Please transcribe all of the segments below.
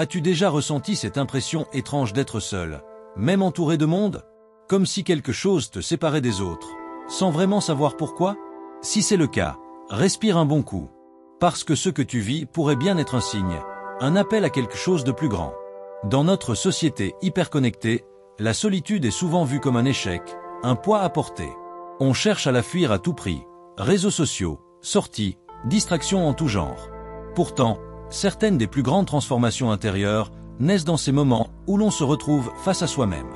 As-tu déjà ressenti cette impression étrange d'être seul, même entouré de monde? Comme si quelque chose te séparait des autres, sans vraiment savoir pourquoi? Si c'est le cas, respire un bon coup. Parce que ce que tu vis pourrait bien être un signe, un appel à quelque chose de plus grand. Dans notre société hyper connectée, la solitude est souvent vue comme un échec, un poids à porter. On cherche à la fuir à tout prix, réseaux sociaux, sorties, distractions en tout genre. Pourtant, certaines des plus grandes transformations intérieures naissent dans ces moments où l'on se retrouve face à soi-même.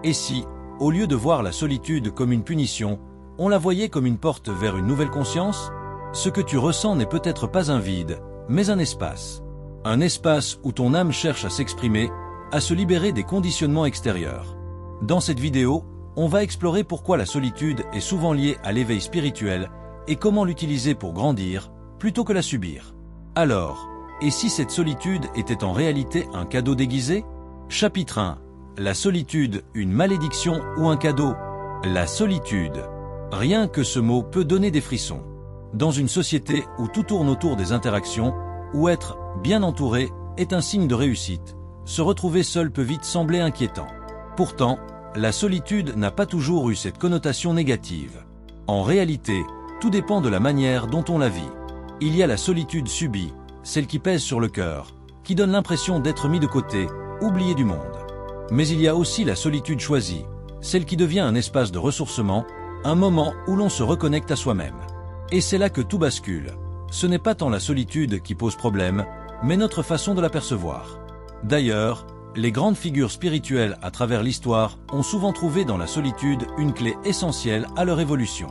Et si, au lieu de voir la solitude comme une punition, on la voyait comme une porte vers une nouvelle conscience? Ce que tu ressens n'est peut-être pas un vide, mais un espace. Un espace où ton âme cherche à s'exprimer, à se libérer des conditionnements extérieurs. Dans cette vidéo, on va explorer pourquoi la solitude est souvent liée à l'éveil spirituel et comment l'utiliser pour grandir, plutôt que la subir. Alors, et si cette solitude était en réalité un cadeau déguisé? Chapitre 1. La solitude, une malédiction ou un cadeau? La solitude. Rien que ce mot peut donner des frissons. Dans une société où tout tourne autour des interactions, où être bien entouré est un signe de réussite, se retrouver seul peut vite sembler inquiétant. Pourtant, la solitude n'a pas toujours eu cette connotation négative. En réalité, tout dépend de la manière dont on la vit. Il y a la solitude subie, celle qui pèse sur le cœur, qui donne l'impression d'être mis de côté, oublié du monde. Mais il y a aussi la solitude choisie, celle qui devient un espace de ressourcement, un moment où l'on se reconnecte à soi-même. Et c'est là que tout bascule. Ce n'est pas tant la solitude qui pose problème, mais notre façon de la percevoir. D'ailleurs, les grandes figures spirituelles à travers l'histoire ont souvent trouvé dans la solitude une clé essentielle à leur évolution.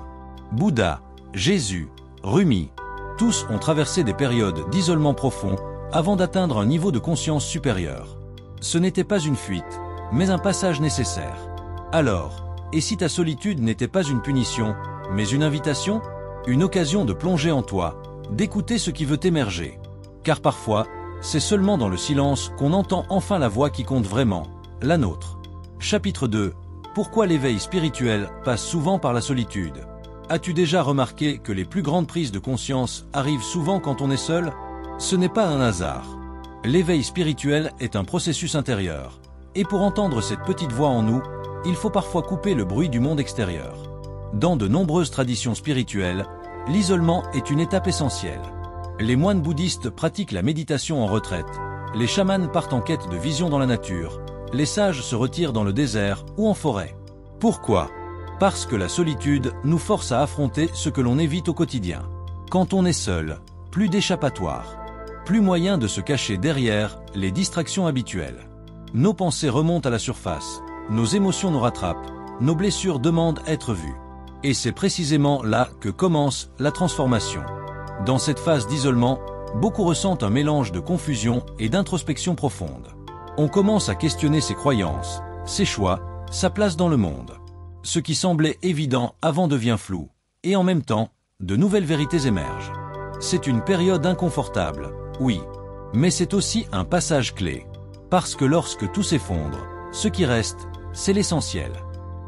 Bouddha, Jésus, Rumi, tous ont traversé des périodes d'isolement profond avant d'atteindre un niveau de conscience supérieur. Ce n'était pas une fuite, mais un passage nécessaire. Alors, et si ta solitude n'était pas une punition, mais une invitation? Une occasion de plonger en toi, d'écouter ce qui veut émerger. Car parfois, c'est seulement dans le silence qu'on entend enfin la voix qui compte vraiment, la nôtre. Chapitre 2. Pourquoi l'éveil spirituel passe souvent par la solitude? As-tu déjà remarqué que les plus grandes prises de conscience arrivent souvent quand on est seul? Ce n'est pas un hasard. L'éveil spirituel est un processus intérieur. Et pour entendre cette petite voix en nous, il faut parfois couper le bruit du monde extérieur. Dans de nombreuses traditions spirituelles, l'isolement est une étape essentielle. Les moines bouddhistes pratiquent la méditation en retraite, les chamans partent en quête de vision dans la nature, les sages se retirent dans le désert ou en forêt. Pourquoi? Parce que la solitude nous force à affronter ce que l'on évite au quotidien. Quand on est seul, plus d'échappatoire, plus moyen de se cacher derrière les distractions habituelles. Nos pensées remontent à la surface, nos émotions nous rattrapent, nos blessures demandent à être vues. Et c'est précisément là que commence la transformation. Dans cette phase d'isolement, beaucoup ressentent un mélange de confusion et d'introspection profonde. On commence à questionner ses croyances, ses choix, sa place dans le monde. Ce qui semblait évident avant devient flou, et en même temps, de nouvelles vérités émergent. C'est une période inconfortable, oui, mais c'est aussi un passage clé. Parce que lorsque tout s'effondre, ce qui reste, c'est l'essentiel.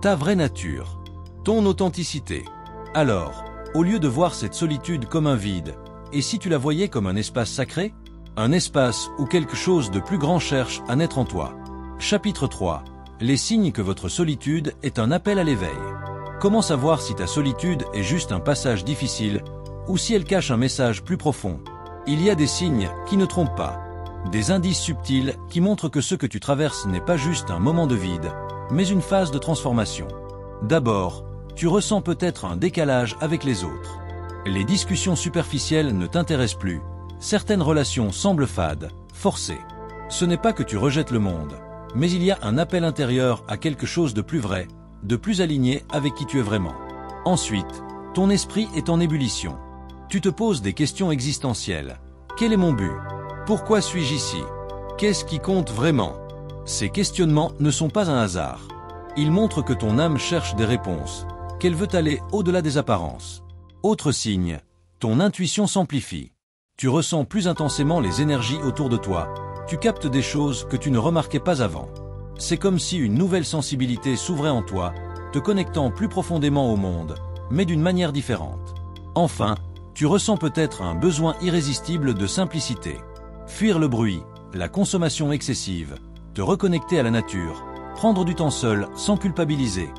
Ta vraie nature. Ton authenticité. Alors, au lieu de voir cette solitude comme un vide, et si tu la voyais comme un espace sacré? Un espace où quelque chose de plus grand cherche à naître en toi. Chapitre 3. Les signes que votre solitude est un appel à l'éveil. Comment savoir si ta solitude est juste un passage difficile, ou si elle cache un message plus profond? Il y a des signes qui ne trompent pas. Des indices subtils qui montrent que ce que tu traverses n'est pas juste un moment de vide, mais une phase de transformation. D'abord, tu ressens peut-être un décalage avec les autres. Les discussions superficielles ne t'intéressent plus. Certaines relations semblent fades, forcées. Ce n'est pas que tu rejettes le monde, mais il y a un appel intérieur à quelque chose de plus vrai, de plus aligné avec qui tu es vraiment. Ensuite, ton esprit est en ébullition. Tu te poses des questions existentielles. Quel est mon but? Pourquoi suis-je ici? Qu'est-ce qui compte vraiment? Ces questionnements ne sont pas un hasard. Ils montrent que ton âme cherche des réponses, qu'elle veut aller au-delà des apparences. Autre signe, ton intuition s'amplifie. Tu ressens plus intensément les énergies autour de toi. Tu captes des choses que tu ne remarquais pas avant. C'est comme si une nouvelle sensibilité s'ouvrait en toi, te connectant plus profondément au monde, mais d'une manière différente. Enfin, tu ressens peut-être un besoin irrésistible de simplicité. Fuir le bruit, la consommation excessive, te reconnecter à la nature, prendre du temps seul sans culpabiliser.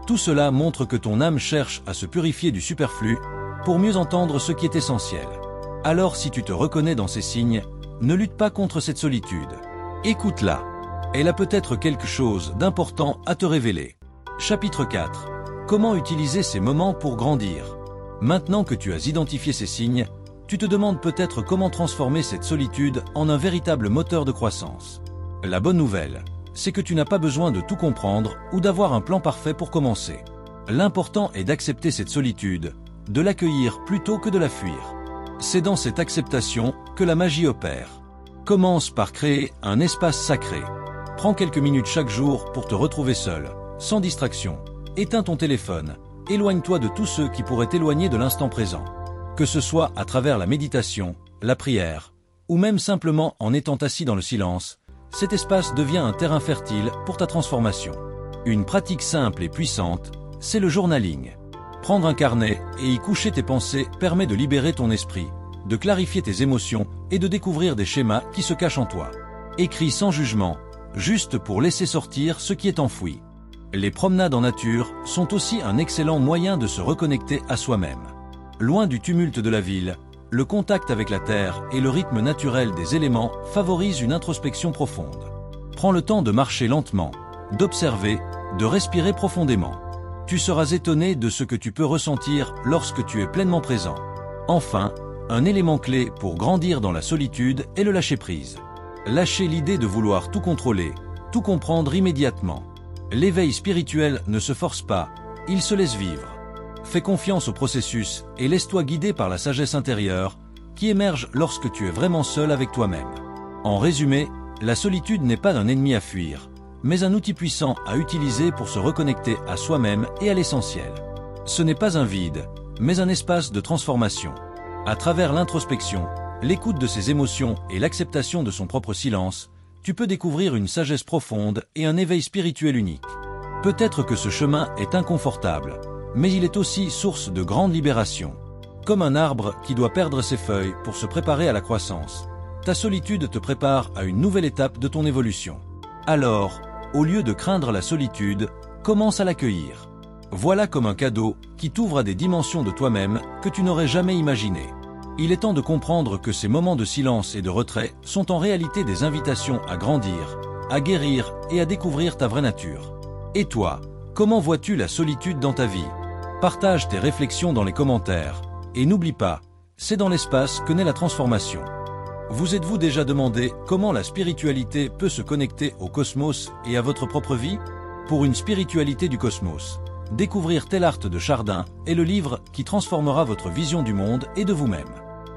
Tout cela montre que ton âme cherche à se purifier du superflu pour mieux entendre ce qui est essentiel. Alors si tu te reconnais dans ces signes, ne lutte pas contre cette solitude. Écoute-la. Elle a peut-être quelque chose d'important à te révéler. Chapitre 4. Comment utiliser ces moments pour grandir? Maintenant que tu as identifié ces signes, tu te demandes peut-être comment transformer cette solitude en un véritable moteur de croissance. La bonne nouvelle, c'est que tu n'as pas besoin de tout comprendre ou d'avoir un plan parfait pour commencer. L'important est d'accepter cette solitude, de l'accueillir plutôt que de la fuir. C'est dans cette acceptation que la magie opère. Commence par créer un espace sacré. Prends quelques minutes chaque jour pour te retrouver seul, sans distraction. Éteins ton téléphone, éloigne-toi de tous ceux qui pourraient t'éloigner de l'instant présent. Que ce soit à travers la méditation, la prière, ou même simplement en étant assis dans le silence, cet espace devient un terrain fertile pour ta transformation. Une pratique simple et puissante, c'est le journaling. Prendre un carnet et y coucher tes pensées permet de libérer ton esprit, de clarifier tes émotions et de découvrir des schémas qui se cachent en toi. Écris sans jugement, juste pour laisser sortir ce qui est enfoui. Les promenades en nature sont aussi un excellent moyen de se reconnecter à soi-même. Loin du tumulte de la ville, le contact avec la terre et le rythme naturel des éléments favorisent une introspection profonde. Prends le temps de marcher lentement, d'observer, de respirer profondément. Tu seras étonné de ce que tu peux ressentir lorsque tu es pleinement présent. Enfin, un élément clé pour grandir dans la solitude est le lâcher-prise. Lâcher l'idée de vouloir tout contrôler, tout comprendre immédiatement. L'éveil spirituel ne se force pas, il se laisse vivre. Fais confiance au processus et laisse-toi guider par la sagesse intérieure qui émerge lorsque tu es vraiment seul avec toi-même. En résumé, la solitude n'est pas un ennemi à fuir, mais un outil puissant à utiliser pour se reconnecter à soi-même et à l'essentiel. Ce n'est pas un vide, mais un espace de transformation. À travers l'introspection, l'écoute de ses émotions et l'acceptation de son propre silence, tu peux découvrir une sagesse profonde et un éveil spirituel unique. Peut-être que ce chemin est inconfortable, mais il est aussi source de grande libération. Comme un arbre qui doit perdre ses feuilles pour se préparer à la croissance, ta solitude te prépare à une nouvelle étape de ton évolution. Alors, au lieu de craindre la solitude, commence à l'accueillir. Voilà comme un cadeau qui t'ouvre à des dimensions de toi-même que tu n'aurais jamais imaginées. Il est temps de comprendre que ces moments de silence et de retrait sont en réalité des invitations à grandir, à guérir et à découvrir ta vraie nature. Et toi, comment vois-tu la solitude dans ta vie? Partage tes réflexions dans les commentaires. Et n'oublie pas, c'est dans l'espace que naît la transformation. Vous êtes-vous déjà demandé comment la spiritualité peut se connecter au cosmos et à votre propre vie? Pour une spiritualité du cosmos, découvrir Tellart de Chardin est le livre qui transformera votre vision du monde et de vous-même.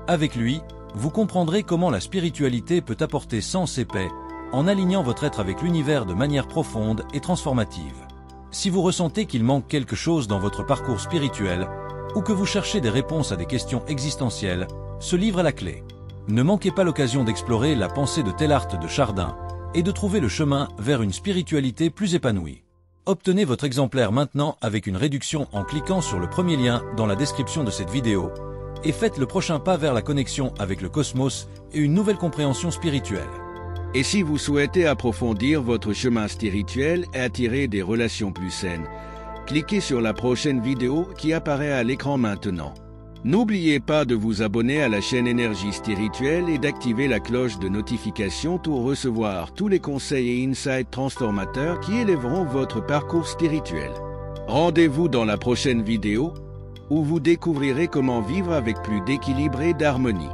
Avec lui, vous comprendrez comment la spiritualité peut apporter sens et paix en alignant votre être avec l'univers de manière profonde et transformative. Si vous ressentez qu'il manque quelque chose dans votre parcours spirituel ou que vous cherchez des réponses à des questions existentielles, ce livre est la clé. Ne manquez pas l'occasion d'explorer la pensée de Tellart de Chardin et de trouver le chemin vers une spiritualité plus épanouie. Obtenez votre exemplaire maintenant avec une réduction en cliquant sur le premier lien dans la description de cette vidéo et faites le prochain pas vers la connexion avec le cosmos et une nouvelle compréhension spirituelle. Et si vous souhaitez approfondir votre chemin spirituel et attirer des relations plus saines, cliquez sur la prochaine vidéo qui apparaît à l'écran maintenant. N'oubliez pas de vous abonner à la chaîne Énergie Spirituelle et d'activer la cloche de notification pour recevoir tous les conseils et insights transformateurs qui élèveront votre parcours spirituel. Rendez-vous dans la prochaine vidéo où vous découvrirez comment vivre avec plus d'équilibre et d'harmonie.